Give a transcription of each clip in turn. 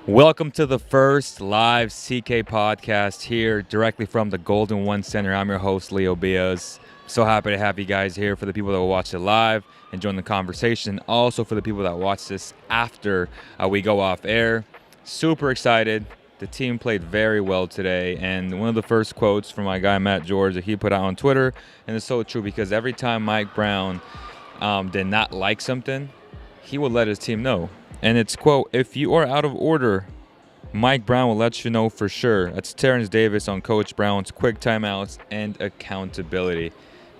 Welcome to the first live CK podcast here directly from the Golden One Center. I'm your host, Leo Biaz. So happy to have you guys here for the people that will watch it live and join the conversation. Also for the people that watch this after we go off air. Super excited. The team played very well today. And one of the first quotes from my guy, Matt George, that he put out on Twitter, and it's so true because every time Mike Brown did not like something, he would let his team know. And it's, quote, "If you are out of order, Mike Brown will let you know for sure." That's Terrence Davis on Coach Brown's quick timeouts and accountability.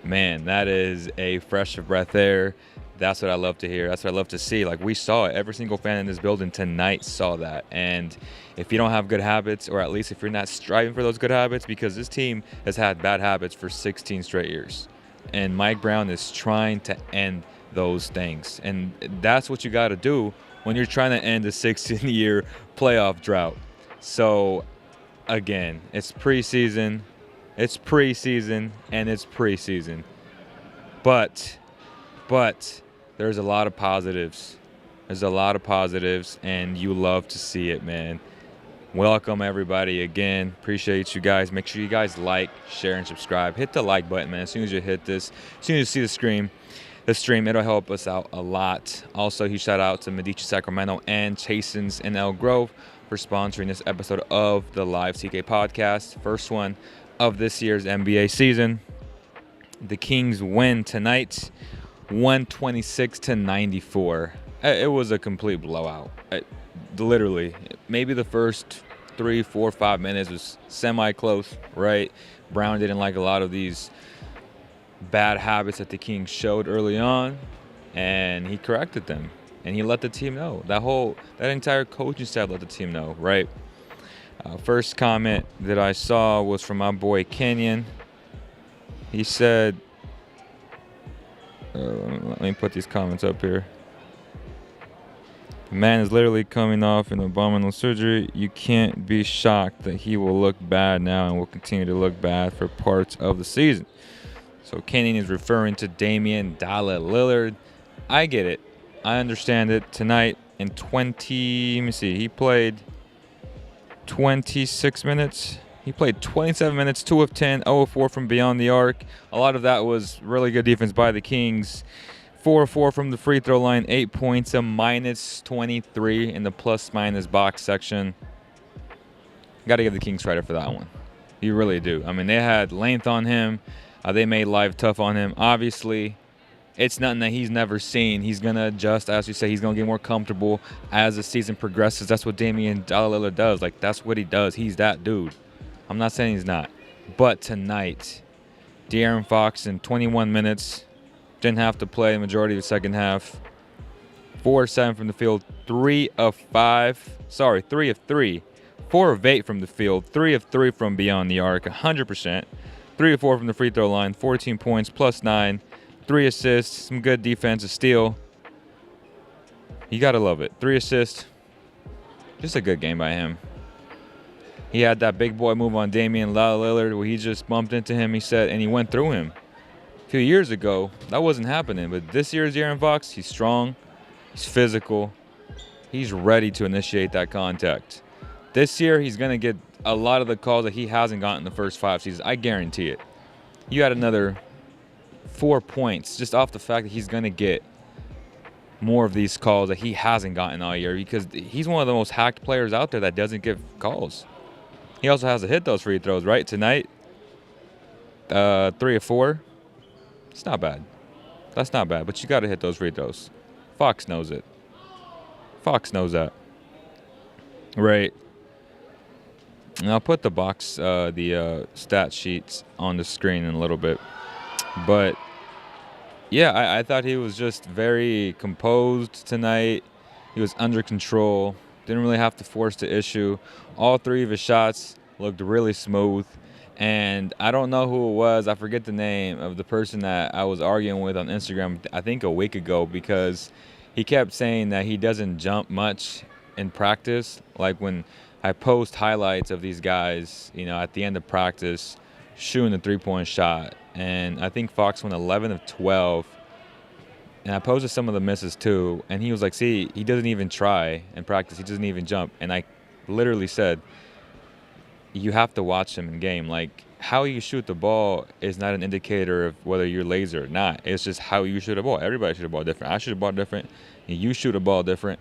Man, that is a fresh of breath air. That's what I love to hear. That's what I love to see. Like, we saw it. Every single fan in this building tonight saw that. And if you don't have good habits, or at least if you're not striving for those good habits, because this team has had bad habits for 16 straight years. And Mike Brown is trying to end those things. And that's what you got to do when you're trying to end a 16-year playoff drought. So, again, it's preseason, and it's preseason. But there's a lot of positives. And you love to see it, man. Welcome, everybody, again. Appreciate you guys. Make sure you guys like, share, and subscribe. Hit the like button, man. As soon as you hit this, as soon as you see the stream, it'll help us out a lot. Also, huge shout out to Medici Sacramento and Chasen's in El Grove for sponsoring this episode of the Live CK Podcast. First one of this year's NBA season. The Kings win tonight, 126-94. It was a complete blowout. Literally, maybe the first 3, 4, 5 minutes was semi-close, right? Brown didn't like a lot of these bad habits that the Kings showed early on, and he corrected them, and he let the team know. That entire coaching staff let the team know, right? First comment that I saw was from my boy Kenyon. He said, let me put these comments up here. "The man is literally coming off an abdominal surgery. You can't be shocked that he will look bad now and will continue to look bad for parts of the season." So Kenyon is referring to Damian Lillard. I get it. I understand it. Tonight in he played 26 minutes. He played 27 minutes, 2 of 10, 0 of 4 from beyond the arc. A lot of that was really good defense by the Kings. 4 of 4 from the free throw line, 8 points, a -23 in the plus-minus box section. Got to give the Kings credit for that one. You really do. I mean, they had length on him. They made life tough on him. Obviously, it's nothing that he's never seen. He's going to adjust, as you say. He's going to get more comfortable as the season progresses. That's what Damian Lillard does. Like, that's what he does. He's that dude. I'm not saying he's not. But tonight, De'Aaron Fox in 21 minutes, didn't have to play the majority of the second half. 4 of 7 from the field, 3 of 3. 4 of 8 from the field, 3 of 3 from beyond the arc, 100%. 3 of 4 from the free throw line, 14 points, +9, 3 assists, some good defense, a steal. You got to love it. 3 assists. Just a good game by him. He had that big boy move on Damian Lillard where he just bumped into him, he said, and he went through him. A few years ago, that wasn't happening. But this year's De'Aaron Fox, he's strong, he's physical, he's ready to initiate that contact. This year, he's going to get a lot of the calls that he hasn't gotten in the first 5 seasons. I guarantee it. You had another 4 points just off the fact that he's going to get more of these calls that he hasn't gotten all year because he's one of the most hacked players out there that doesn't give calls. He also has to hit those free throws, right? Tonight, 3 of 4. It's not bad. That's not bad, but you got to hit those free throws. Fox knows it. Fox knows that. Right. And I'll put the stat sheets on the screen in a little bit. But, yeah, I thought he was just very composed tonight. He was under control. Didn't really have to force the issue. All 3 of his shots looked really smooth. And I don't know who it was. I forget the name of the person that I was arguing with on Instagram, I think a week ago, because he kept saying that he doesn't jump much in practice. Like when I post highlights of these guys, at the end of practice, shooting the three-point shot. And I think Fox went 11 of 12. And I posted some of the misses too. And he was like, see, he doesn't even try in practice. He doesn't even jump. And I literally said, you have to watch him in game. Like, how you shoot the ball is not an indicator of whether you're lazy or not. It's just how you shoot a ball. Everybody shoot a ball different. I shoot a ball different. And you shoot a ball different.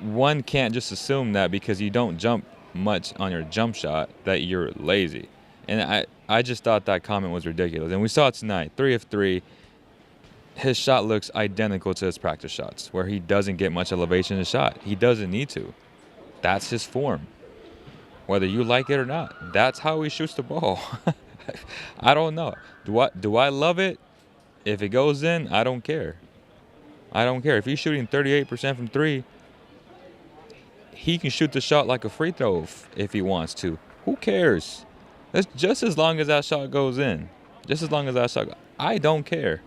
One can't just assume that because you don't jump much on your jump shot that you're lazy. And I just thought that comment was ridiculous. And we saw it tonight, 3 of 3. His shot looks identical to his practice shots, where he doesn't get much elevation in his shot. He doesn't need to. That's his form. Whether you like it or not, that's how he shoots the ball. I don't know. Do I love it? If it goes in, I don't care. I don't care. If he's shooting 38% from 3, he can shoot the shot like a free throw if he wants to. Who cares? That's just as long as that shot goes in. Just as long as that shot goes. I don't care.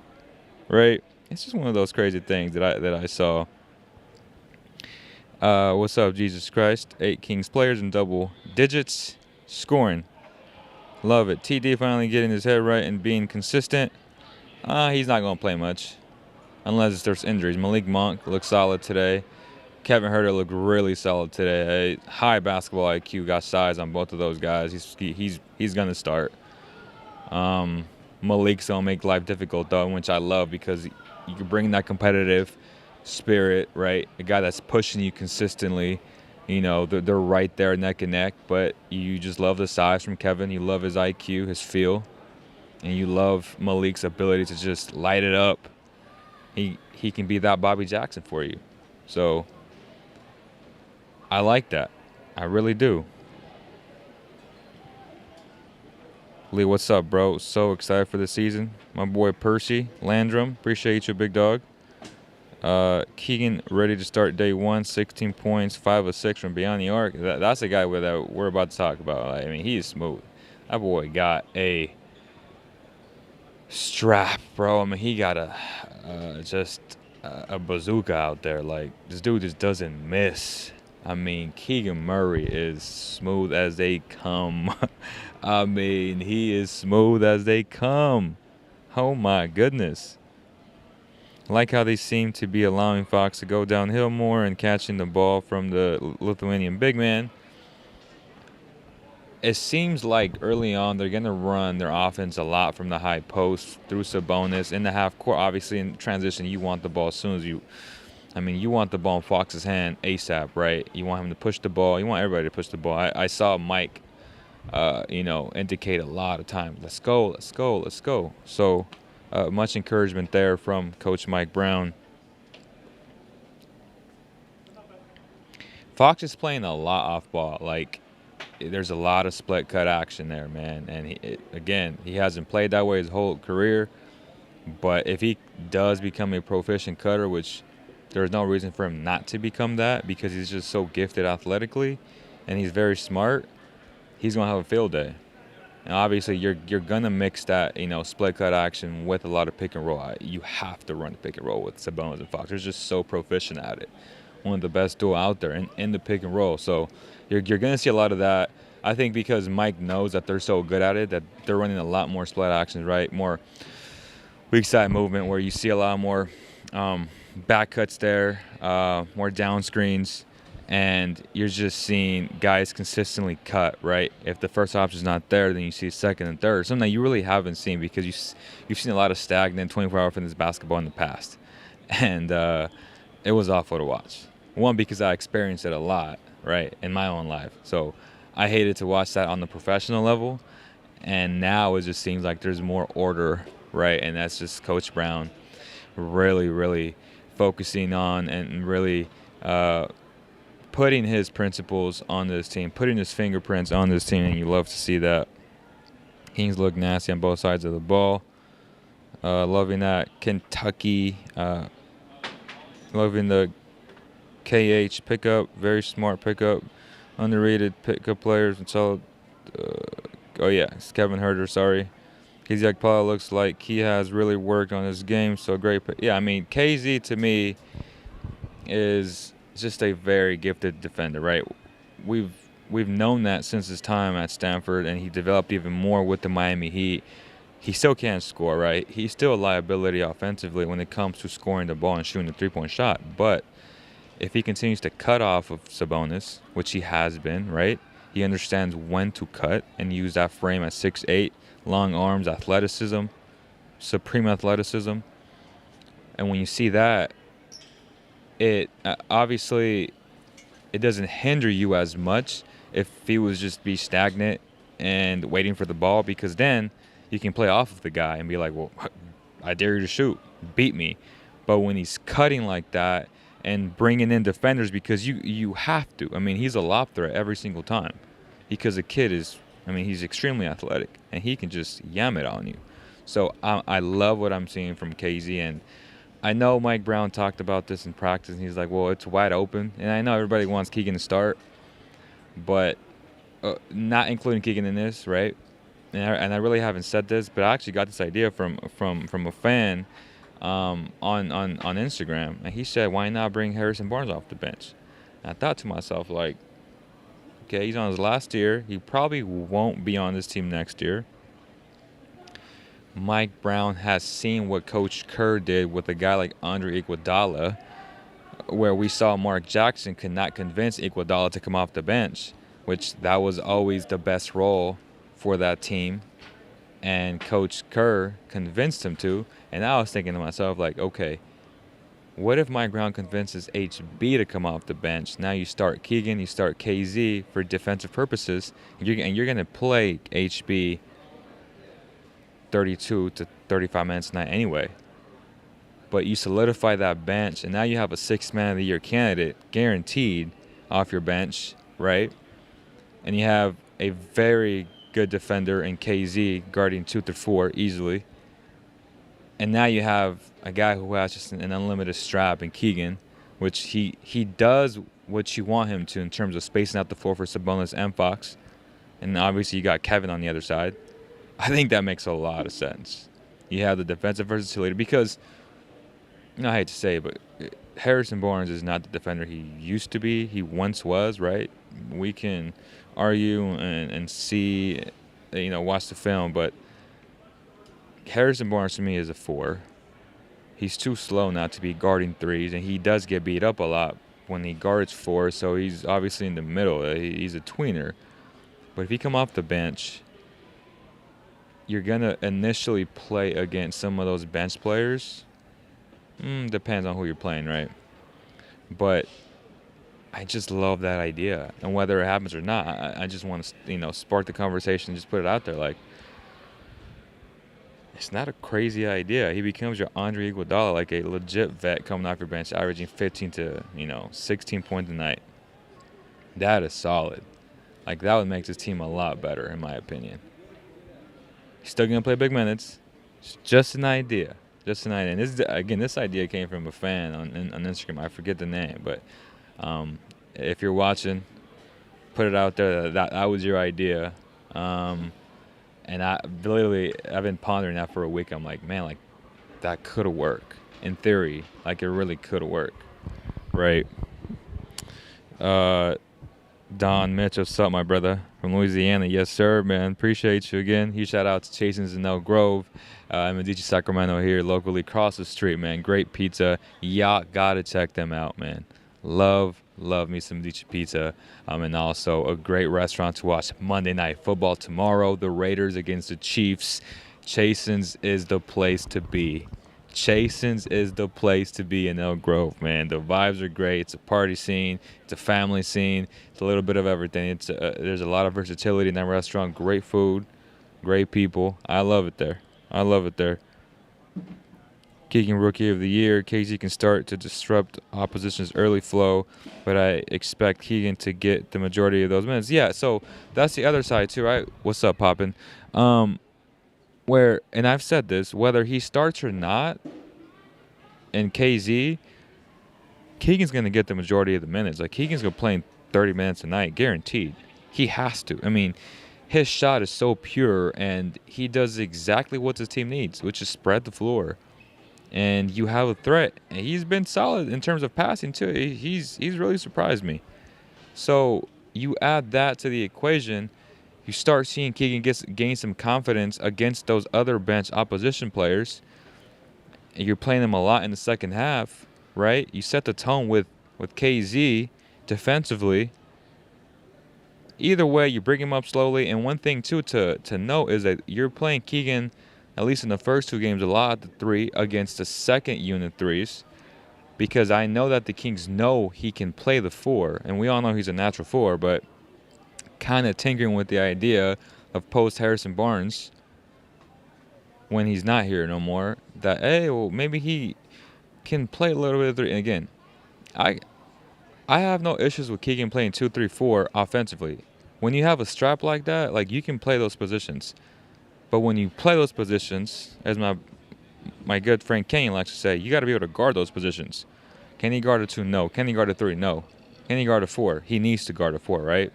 Right? It's just one of those crazy things that I saw. What's up, Jesus Christ? 8 Kings players in double digits. Scoring. Love it. TD finally getting his head right and being consistent. He's not going to play much. Unless there's injuries. Malik Monk looked solid today. Kevin Huerter looked really solid today. High basketball IQ, got size on both of those guys. He's going to start. Malik's going to make life difficult, though, which I love because you can bring that competitive spirit, right? A guy that's pushing you consistently. You know, they're right there neck and neck, but you just love the size from Kevin. You love his IQ, his feel, and you love Malik's ability to just light it up. He can be that Bobby Jackson for you. So I like that. I really do. Lee, what's up, bro? So excited for the season. My boy Percy Landrum, appreciate you, big dog. Keegan ready to start day 1, 16 points, 5 of 6 from beyond the arc. That's the guy that we're about to talk about. I mean, he is smooth. That boy got a strap, bro. I mean, he got a bazooka out there. Like, this dude just doesn't miss. I mean, Keegan Murray is smooth as they come. I mean, he is smooth as they come. Oh, my goodness. I like how they seem to be allowing Fox to go downhill more and catching the ball from the Lithuanian big man. It seems like early on they're going to run their offense a lot from the high post through Sabonis in the half court. Obviously, in transition, you want the ball as soon as you want the ball in Fox's hand ASAP, right? You want him to push the ball. You want everybody to push the ball. I saw Mike, indicate a lot of time. Let's go, let's go, let's go. So much encouragement there from Coach Mike Brown. Fox is playing a lot off ball. Like, there's a lot of split cut action there, man. And he hasn't played that way his whole career. But if he does become a proficient cutter, which there's no reason for him not to become that because he's just so gifted athletically and he's very smart, he's going to have a field day. And obviously, you're going to mix that, split cut action with a lot of pick and roll. You have to run the pick and roll with Sabonis and Fox. They're just so proficient at it. One of the best duo out there in the pick and roll. So you're going to see a lot of that. I think because Mike knows that they're so good at it, that they're running a lot more split actions, right? More weak side movement where you see a lot more back cuts there, more down screens, and you're just seeing guys consistently cut, right? If the first option's not there, then you see second and third. Something that you really haven't seen because you've seen a lot of stagnant 24-hour fitness basketball in the past. And it was awful to watch. One, because I experienced it a lot, right, in my own life. So I hated to watch that on the professional level. And now it just seems like there's more order, right? And that's just Coach Brown really, really focusing on and really putting his principles on this team, putting his fingerprints on this team, and you love to see that. Kings look nasty on both sides of the ball. Loving that. Kentucky, loving the KH pickup, very smart pickup, underrated pickup players and solid. It's Kevin Huerter, sorry. KZ Akpala looks like he has really worked on his game, so great. Yeah, I mean, KZ to me is just a very gifted defender, right? We've known that since his time at Stanford, and he developed even more with the Miami Heat. He still can't score, right? He's still a liability offensively when it comes to scoring the ball and shooting the three-point shot, but if he continues to cut off of Sabonis, which he has been, right? He understands when to cut and use that frame at 6'8", long arms, athleticism, supreme athleticism. And when you see that, it obviously it doesn't hinder you as much if he was just be stagnant and waiting for the ball, because then you can play off of the guy and be like, well, I dare you to shoot, beat me. But when he's cutting like that and bringing in defenders, because you have to. I mean, he's a lob threat every single time, because the kid is, I mean, he's extremely athletic and he can just yam it on you. So I love what I'm seeing from KZ, and I know Mike Brown talked about this in practice, and he's like, well, it's wide open. And I know everybody wants Keegan to start, but not including Keegan in this, right? And I really haven't said this, but I actually got this idea from a fan on Instagram, and he said, why not bring Harrison Barnes off the bench? And I thought to myself, like, okay, he's on his last year. He probably won't be on this team next year. Mike Brown has seen what Coach Kerr did with a guy like Andre Iguodala, where we saw Mark Jackson could not convince Iguodala to come off the bench, which that was always the best role for that team. And Coach Kerr convinced him to. And I was thinking to myself, like, okay, what if Mike Brown convinces HB to come off the bench? Now you start Keegan, you start KZ for defensive purposes, and you're going to play HB 32 to 35 minutes a night anyway. But you solidify that bench, and now you have a 6th Man of the Year candidate guaranteed off your bench, right? And you have a very good defender in KZ guarding 2 through 4 easily. And now you have a guy who has just an unlimited strap in Keegan, which he does what you want him to in terms of spacing out the floor for Sabonis and Fox. And obviously you got Kevin on the other side. I think that makes a lot of sense. You have the defensive versatility because, I hate to say it, but Harrison Barnes is not the defender he used to be. He once was, right? We can argue and see, watch the film, but Harrison Barnes to me is a 4. He's too slow now to be guarding 3s, and he does get beat up a lot when he guards 4, so he's obviously in the middle. He's a tweener. But if he come off the bench, you're going to initially play against some of those bench players. Depends on who you're playing, right? But I just love that idea. And whether it happens or not, I just want to, spark the conversation and just put it out there. Like, it's not a crazy idea. He becomes your Andre Iguodala, like a legit vet coming off your bench, averaging 15 to, 16 points a night. That is solid. Like, that would make this team a lot better, in my opinion. He's still going to play big minutes. It's just an idea. Just an idea. And this idea came from a fan on Instagram. I forget the name, but if you're watching, put it out there that was your idea. And I've been pondering that for a week. I'm like, man, like, that could have worked. In theory, like, it really could have worked. Right. Don Mitch, what's up, my brother? From Louisiana. Yes, sir, man. Appreciate you again. Huge shout out to Chasen's in Elk Grove. In Medici, Sacramento here, locally across the street, man. Great pizza. Y'all gotta check them out, man. Love me some Medici pizza. And also a great restaurant to watch Monday Night Football tomorrow. The Raiders against the Chiefs. Chasen's is the place to be. Chasen's is the place to be in Elk Grove, man. The vibes are great. It's a party scene. It's a family scene. It's a little bit of everything. There's a lot of versatility in that restaurant. Great food, great people. I love it there. Keegan Rookie of the Year. KZ can start to disrupt opposition's early flow, but I expect Keegan to get the majority of those minutes. Yeah, so that's the other side too, right? What's up, Poppin'? And I've said this, whether he starts or not in KZ, Keegan's going to get the majority of the minutes. Like, Keegan's going to play 30 minutes a night, guaranteed. He has to. I mean, his shot is so pure, and he does exactly what his team needs, which is spread the floor. And you have a threat. And he's been solid in terms of passing, too. He's really surprised me. So you add that to the equation, you start seeing Keegan gain some confidence against those other bench opposition players. And you're playing them a lot in the second half, right? You set the tone with with KZ defensively, either way, you bring him up slowly. And one thing, too, to note is that you're playing Keegan, at least in the first 2 games, a lot at the 3 against the second unit 3s. Because I know that the Kings know he can play the 4. And we all know he's a natural 4. But kind of tinkering with the idea of post Harrison Barnes when he's not here no more. That, hey, well, maybe he can play a little bit of 3. And again, I have no issues with Keegan playing 2, 3, 4 offensively. When you have a strap like that, like, you can play those positions. But when you play those positions, as my good friend Kenyon likes to say, you got to be able to guard those positions. Can he guard a 2? No. Can he guard a 3? No. Can he guard a 4? He needs to guard a 4, right?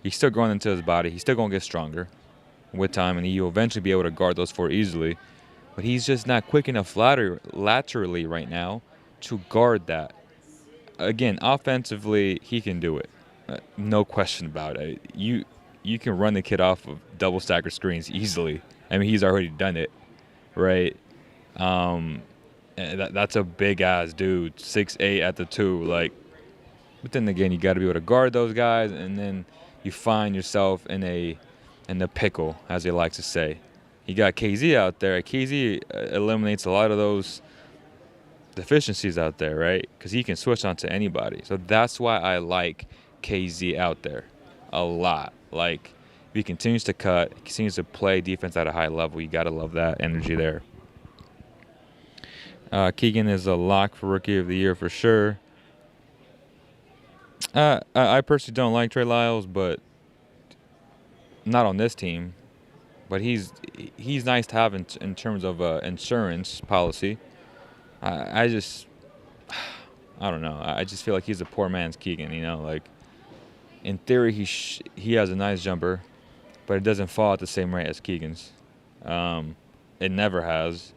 He's still growing into his body. He's still going to get stronger with time, and he'll eventually be able to guard those 4 easily. But he's just not quick enough laterally right now to guard that. Again, offensively, he can do it. No question about it. You can run the kid off of double stacker screens easily. I mean, he's already done it, right? That's a big-ass dude, 6'8" at the 2. Like, but then again, you got to be able to guard those guys, and then you find yourself in the pickle, as they like to say. You got KZ out there. KZ eliminates a lot of those deficiencies out there, right? Because he can switch on to anybody. So that's why I like KZ out there a lot. Like, if he continues to cut, he continues to play defense at a high level, you got to love that energy there. Keegan is a lock for Rookie of the Year for sure. I personally don't like Trey Lyles, but not on this team. But he's nice to have in terms of insurance policy. I don't know. I just feel like he's a poor man's Keegan, you know. Like, in theory, he has a nice jumper, but it doesn't fall at the same rate as Keegan's. It never has,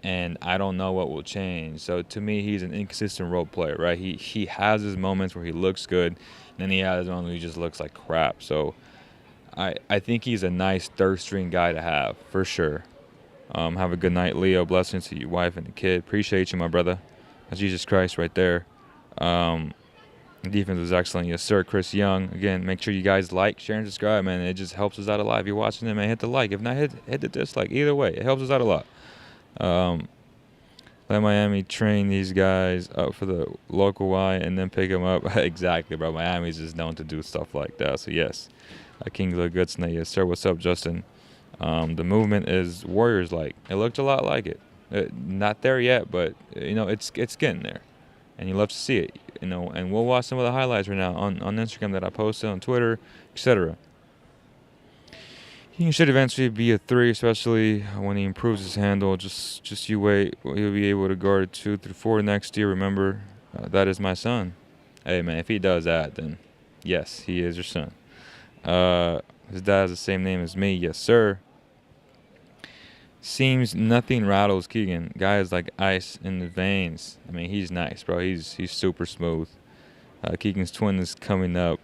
and I don't know what will change. So to me, he's an inconsistent role player, right? He has his moments where he looks good, and then he has moments where he just looks like crap. So I think he's a nice third-string guy to have, for sure. Have a good night, Leo. Blessings to your wife and the kid. Appreciate you, my brother. That's Jesus Christ right there. Defense was excellent. Yes, sir. Chris Young. Again, make sure you guys like, share, and subscribe, man. It just helps us out a lot. If you're watching it, man, hit the like. If not, hit the dislike. Either way, it helps us out a lot. Let Miami train these guys up for the local Y and then pick them up. Exactly, bro. Miami's just known to do stuff like that. So, yes. Kings look good tonight. Yes, sir. What's up, Justin? The movement is Warriors-like. It looked a lot like it. Not there yet, but, you know, it's getting there. And you love to see it, you know. And we'll watch some of the highlights right now on Instagram that I posted, on Twitter, etc. He should eventually be a 3, especially when he improves his handle. Just you wait. He'll be able to guard 2 through 4 next year. Remember, that is my son. Hey, man, if he does that, then yes, he is your son. His dad has the same name as me. Yes, sir. Seems nothing rattles Keegan. Guy is like ice in the veins. I mean, he's nice, bro. He's super smooth. Keegan's twin is coming up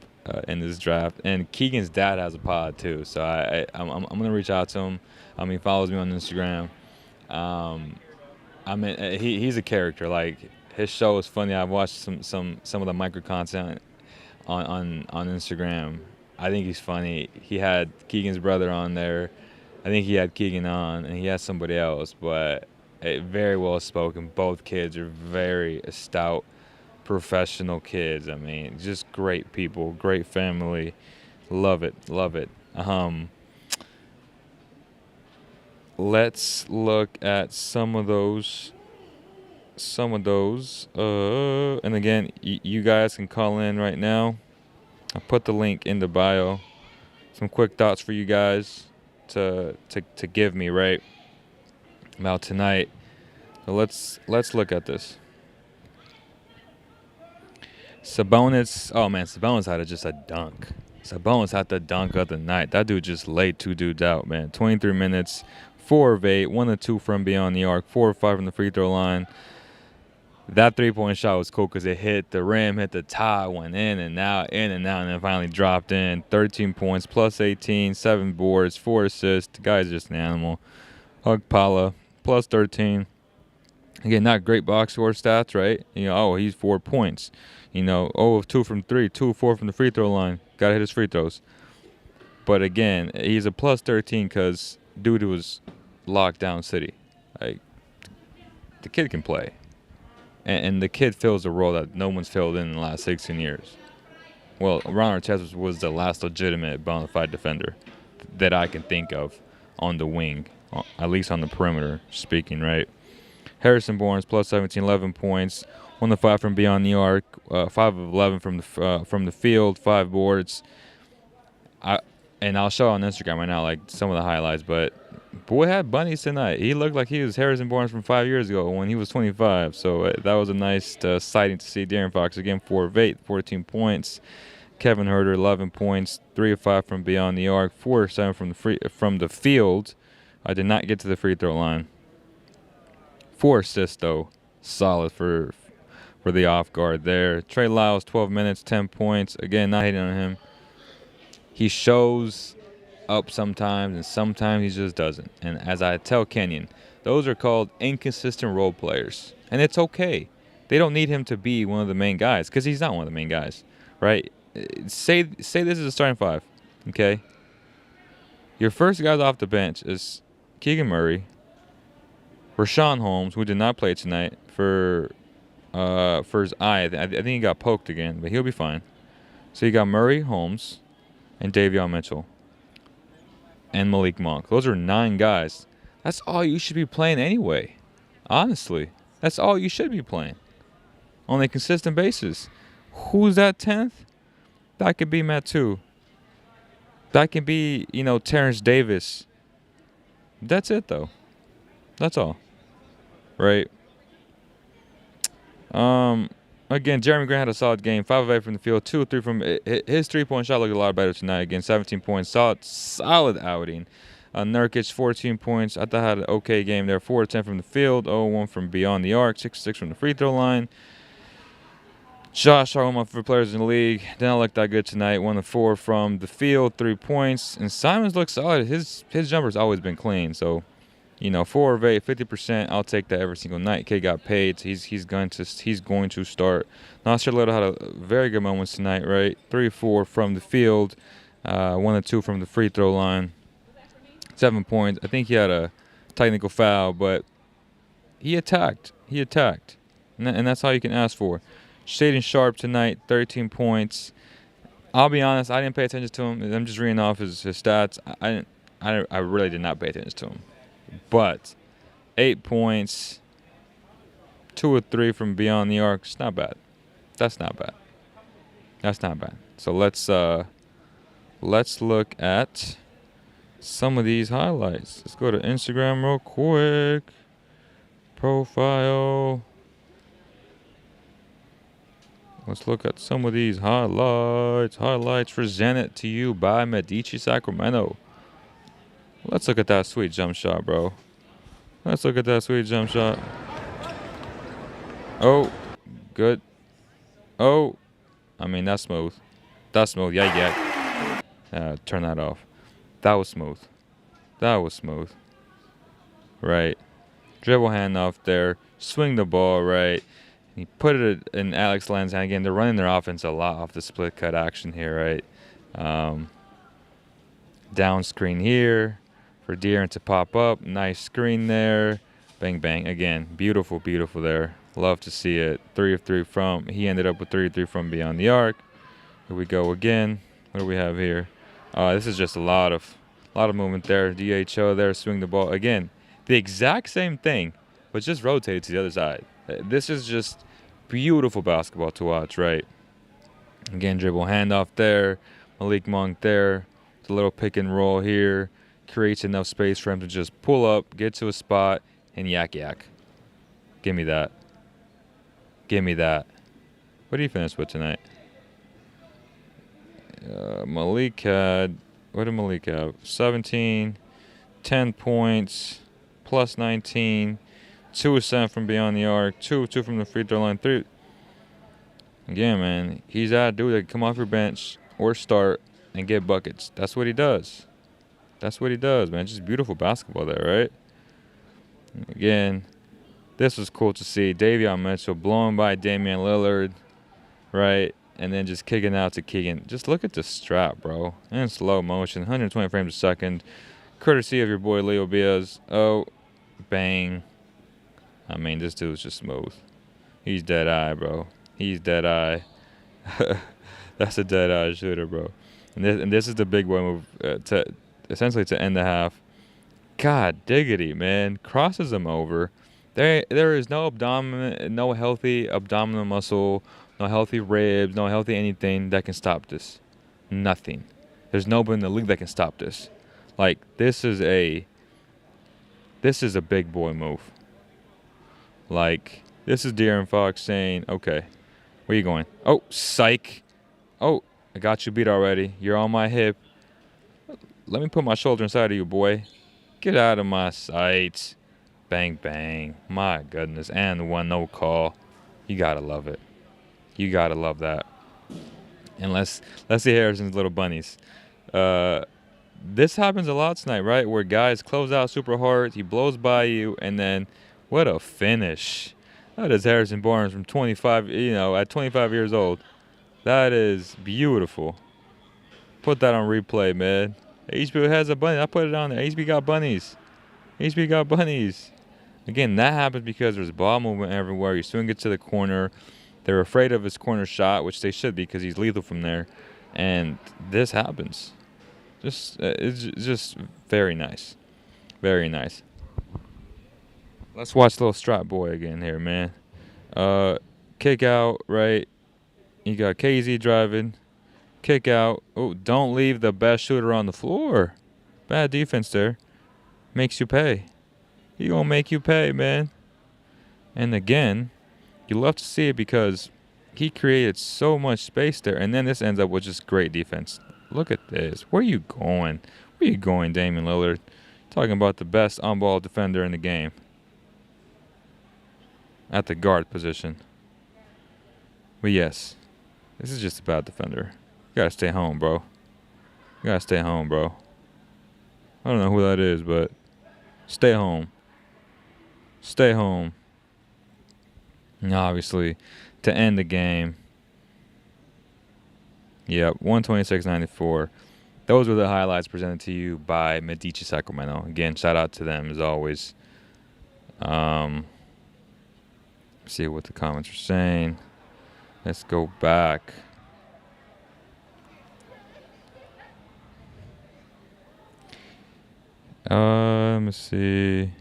in this draft, and Keegan's dad has a pod too. So I'm gonna reach out to him. He follows me on Instagram. He's a character. Like, his show is funny. I've watched some of the micro content on Instagram. I think he's funny. He had Keegan's brother on there. I think he had Keegan on, and he had somebody else, but very well spoken. Both kids are very stout, professional kids. I mean, just great people, great family. Love it. Let's look at some of those. And again, you guys can call in right now. I put the link in the bio. Some quick thoughts for you guys to give me, right, about tonight. So let's look at this. Sabonis. Oh man, Sabonis had just a dunk. Sabonis had the dunk of the night. That dude just laid 2 dudes out, man. 23 minutes, 4 of 8, 1 of 2 from beyond the arc, 4 of 5 from the free throw line. That 3-point shot was cool because it hit the rim, hit the top, went in and out, and then finally dropped in. 13 points, plus 18, 7 boards, 4 assists. The guy's just an animal. Hug Pala, plus 13. Again, not great box score stats, right? Oh, he's 4 points. 0 of 2 from 3, 2 of 4 from the free throw line. Got to hit his free throws. But again, he's a plus 13 because dude was lockdown city. Like, the kid can play. And the kid fills a role that no one's filled in the last 16 years. Well, Ron Artest was the last legitimate bona fide defender that I can think of on the wing, at least on the perimeter, speaking, right? Harrison Barnes plus 17, 11 points, 1 of 5 from beyond the arc, 5 of 11 from the field, 5 boards. I'll show on Instagram right now like some of the highlights, but boy had bunnies tonight. He looked like he was Harrison Barnes from 5 years ago when he was 25. So that was a nice sighting to see. De'Aaron Fox again 4 of 8, 14 points. Kevin Huerter 11 points, 3 of 5 from beyond the arc, 4 of 7 from the field. I did not get to the free throw line. 4 assists though, solid for the off guard there. Trey Lyles 12 minutes, 10 points. Again, not hating on him. He shows up sometimes, and sometimes he just doesn't. And as I tell Kenyon, those are called inconsistent role players. And it's okay. They don't need him to be one of the main guys, because he's not one of the main guys, right? Say this is a starting 5, okay? Your first guys off the bench is Keegan Murray, Rashawn Holmes, who did not play tonight for his eye. I think he got poked again, but he'll be fine. So you got Murray, Holmes, and Davion Mitchell, and Malik Monk. Those are 9 guys. That's all you should be playing anyway. Honestly, that's all you should be playing on a consistent basis. Who's that 10th? That could be Matu. That can be, Terrence Davis. That's it, though. That's all. Right? Again, Jeremy Grant had a solid game. 5 of 8 from the field, 2 of 3 from his 3-point shot looked a lot better tonight. Again, 17 points, solid outing. Nurkic 14 points. I thought had an okay game there. 4 of 10 from the field, 0 of 1 from beyond the arc, 6 of 6 from the free throw line. Josh Hart, one of my favorite players in the league, did not look that good tonight. 1 of 4 from the field, 3 points. And Simons looks solid. His jumper's always been clean. So, 4 of 8, 50%. I'll take that every single night. Kid got paid. So he's going to start. Nasir Little had a very good moments tonight, right? 3 of 4 from the field, 1 of 2 from the free throw line, 7 points. I think he had a technical foul, but he attacked. And that's all you can ask for. Shaden Sharp tonight, 13 points. I'll be honest, I didn't pay attention to him. I'm just reading off his stats. I really did not pay attention to him. But 8 points, 2 of 3 from beyond the arc. It's not bad. That's not bad. So let's look at some of these highlights. Let's go to Instagram real quick. Profile. Let's look at some of these highlights. Highlights presented to you by Medici Sacramento. Let's look at that sweet jump shot, bro. Oh, good. Oh, I mean, that's smooth. Yeah. Turn that off. That was smooth. Right. Dribble handoff there. Swing the ball right. He put it in Alex Len's hand. Again, they're running their offense a lot off the split cut action here, right? Down screen here for De'Aaron to pop up. Nice screen there. Bang, bang. Again, beautiful there. Love to see it. 3 of 3 from. He ended up with 3 of 3 from beyond the arc. Here we go again. What do we have here? This is just a lot of movement there. DHO there, swing the ball. Again, the exact same thing, but just rotated to the other side. This is just beautiful basketball to watch, right? Again, dribble handoff there. Malik Monk there. The little pick and roll here. Creates enough space for him to just pull up, get to a spot, and yak. Give me that. What did he finish with tonight? Malik had, what did Malik have? 17, 10 points, plus 19. 2 of 7 from beyond the arc, 2 of 2 from the free throw line, 3. Again, man, he's that dude that can come off your bench or start and get buckets. That's what he does, man. Just beautiful basketball there, right? Again, This was cool to see. Davion Mitchell blowing by Damian Lillard, right? And then just kicking out to Keegan. Just look at the strap, bro. In slow motion, 120 frames a second. Courtesy of your boy Leo Biaz. Oh, bang. I mean, this dude's just smooth. He's dead eye, bro. He's dead eye. That's a dead eye shooter, bro. And this is the big boy move to essentially to end the half. God diggity, man. Crosses him over. There is no healthy abdominal muscle, no healthy ribs, no healthy anything that can stop this. Nothing. There's nobody in the league that can stop this. Like, this is a big boy move. Like, this is De'Aaron Fox saying, okay, where you going? Oh, psych. Oh, I got you beat already. You're on my hip. Let me put my shoulder inside of you, boy. Get out of my sight. Bang, bang. My goodness. And the one no call. You got to love it. You got to love that. And let's see Harrison's little bunnies. This happens a lot tonight, right? Where guys close out super hard. He blows by you. And then what a finish. That is Harrison Barnes from 25, at 25 years old. That is beautiful. Put that on replay, man. HB has a bunny. I put it on there. HB got bunnies. HB got bunnies. Again, that happens because there's ball movement everywhere. You swing it to the corner. They're afraid of his corner shot, which they should be because he's lethal from there. And this happens. It's just very nice. Very nice. Let's watch little strap boy again here, man. Kick out, right? You got KZ driving. Kick out. Oh, don't leave the best shooter on the floor. Bad defense there. Makes you pay. He gonna make you pay, man. And again, you love to see it because he created so much space there. And then this ends up with just great defense. Look at this. Where you going? Where you going, Damian Lillard? Talking about the best on-ball defender in the game. At the guard position. But yes, this is just a bad defender. You gotta stay home, bro. You gotta stay home, bro. I don't know who that is, but stay home. Stay home. And obviously, to end the game. Yep, 126-94. Those were the highlights presented to you by Medici Sacramento. Again, shout out to them as always. See what the comments are saying. Let's go back. Let me see.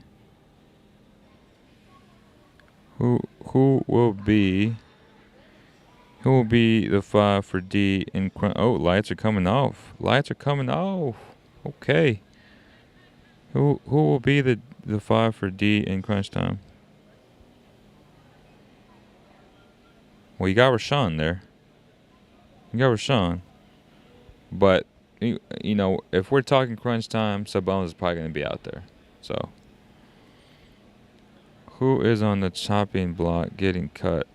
Who will be the 5 for D in crunch? Oh, lights are coming off. Lights are coming off. Okay. Who will be the 5 for D in crunch time? Well, you got Rashawn there. You got Rashawn. But, if we're talking crunch time, Sabonis is probably going to be out there. So, who is on the chopping block getting cut?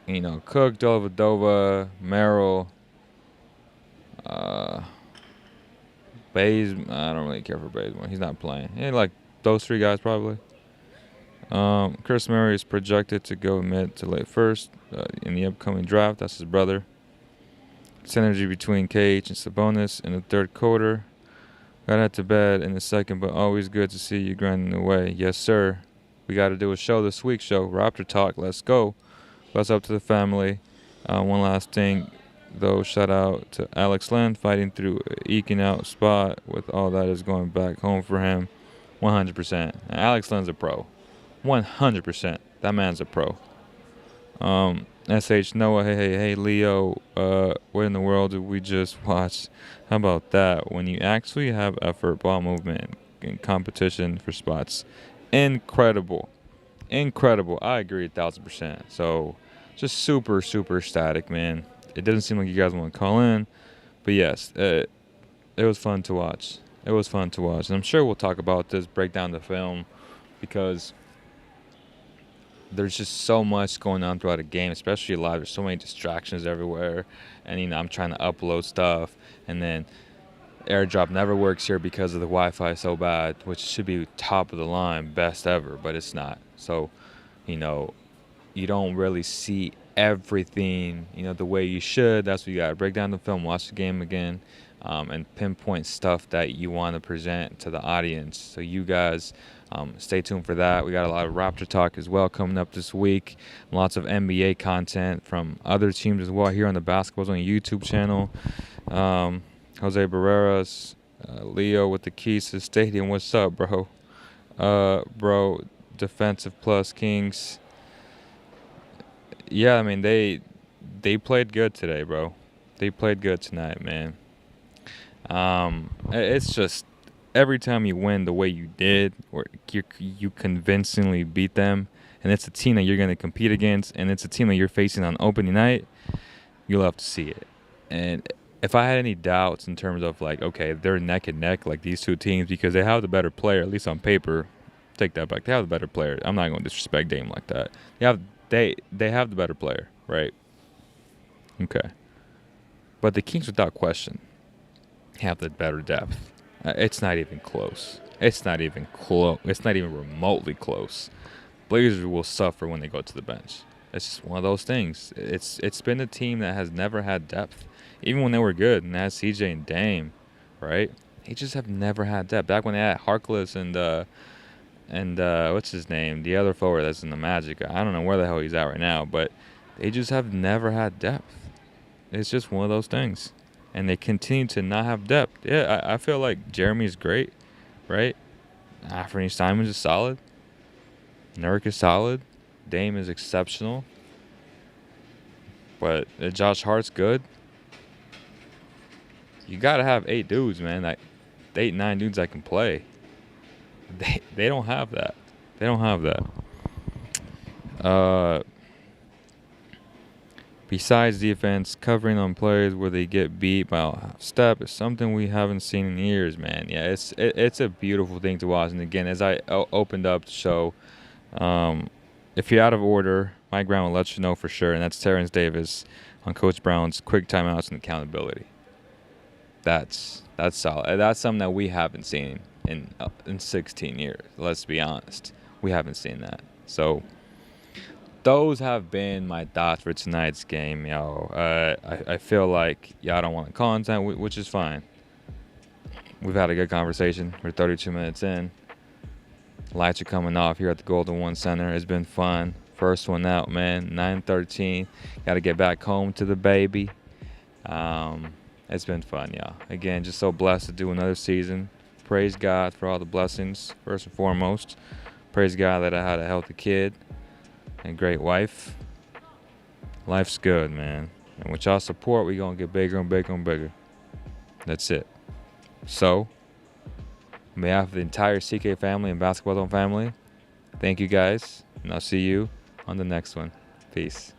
Cook, Dellavedova, Merrill, Bays. I don't really care for Bazemore. He's not playing. Yeah, like those three guys probably. Chris Murray is projected to go mid to late first in the upcoming draft. That's his brother. Synergy between KH and Sabonis in the third quarter. Got out to bed in the second, but always good to see you grinding away. Yes, sir. We got to do a show this week. Raptor Talk. Let's go. Bless up to the family. One last thing, though. Shout out to Alex Lynn fighting through eking out spot with all that is going back home for him. 100%. Alex Lynn's a pro. 100%. That man's a pro. SH Noah, hey, Leo, what in the world did we just watch? How about that? When you actually have effort, ball movement, and competition for spots. Incredible. I agree 1,000%. So, just super, super ecstatic, man. It doesn't seem like you guys want to call in. But yes, it was fun to watch. And I'm sure we'll talk about this, break down the film, because there's just so much going on throughout a game, especially live. There's so many distractions everywhere. And, I'm trying to upload stuff. And then AirDrop never works here because of the Wi-Fi so bad, which should be top of the line, best ever, but it's not. So, you know, you don't really see everything, the way you should. That's what you got to break down the film, watch the game again, and pinpoint stuff that you want to present to the audience. So you guys stay tuned for that. We got a lot of Raptor talk as well coming up this week. Lots of NBA content from other teams as well here on the Basketball Zone YouTube channel. Jose Barreras, Leo with the keys to the stadium. What's up, bro? Bro, defensive plus Kings. Yeah, I mean, they played good today, bro. They played good tonight, man. It's just every time you win the way you did, or you convincingly beat them, and it's a team that you're going to compete against, and it's a team that you're facing on opening night, you'll have to see it. And if I had any doubts in terms of, like, okay, they're neck and neck, like these two teams, because they have the better player, at least on paper. Take that back. They have the better player. I'm not going to disrespect Dame like that. They have the better player, right? Okay. But the Kings, without question, have the better depth. It's not even close. It's not even close. It's not even remotely close. Blazers will suffer when they go to the bench. It's just one of those things. It's been a team that has never had depth. Even when they were good and had CJ and Dame, right? They just have never had depth. Back when they had Harkless and what's his name? The other forward that's in the Magic. I don't know where the hell he's at right now, but they just have never had depth. It's just one of those things. And they continue to not have depth. Yeah, I feel like Jeremy's great, right? Anthony Simons is solid. Nurk is solid. Dame is exceptional. But Josh Hart's good. You got to have 8 dudes, man. Like 8, 9 dudes that can play. They don't have that. They don't have that. Besides defense, covering on plays where they get beat by a half step is something we haven't seen in years, man. Yeah, it's a beautiful thing to watch. And again, as I opened up the show, if you're out of order, Mike Brown will let you know for sure, and that's Terrence Davis on Coach Brown's quick timeouts and accountability. That's solid. That's something that we haven't seen in 16 years. Let's be honest, we haven't seen that. So those have been my thoughts for tonight's game, yo. I feel like y'all don't want the content, which is fine. We've had a good conversation. We're 32 minutes in. Lights are coming off here at the Golden One Center. It's been fun. First one out, man. 9:13. Got to get back home to the baby. It's been fun, y'all. Again, just so blessed to do another season. Praise God for all the blessings, first and foremost. Praise God that I had a healthy kid and a great wife. Life's good, man. And with y'all support, we're going to get bigger and bigger and bigger. That's it. So, on behalf of the entire CK family and Basketball Zone family, thank you guys. And I'll see you on the next one. Peace.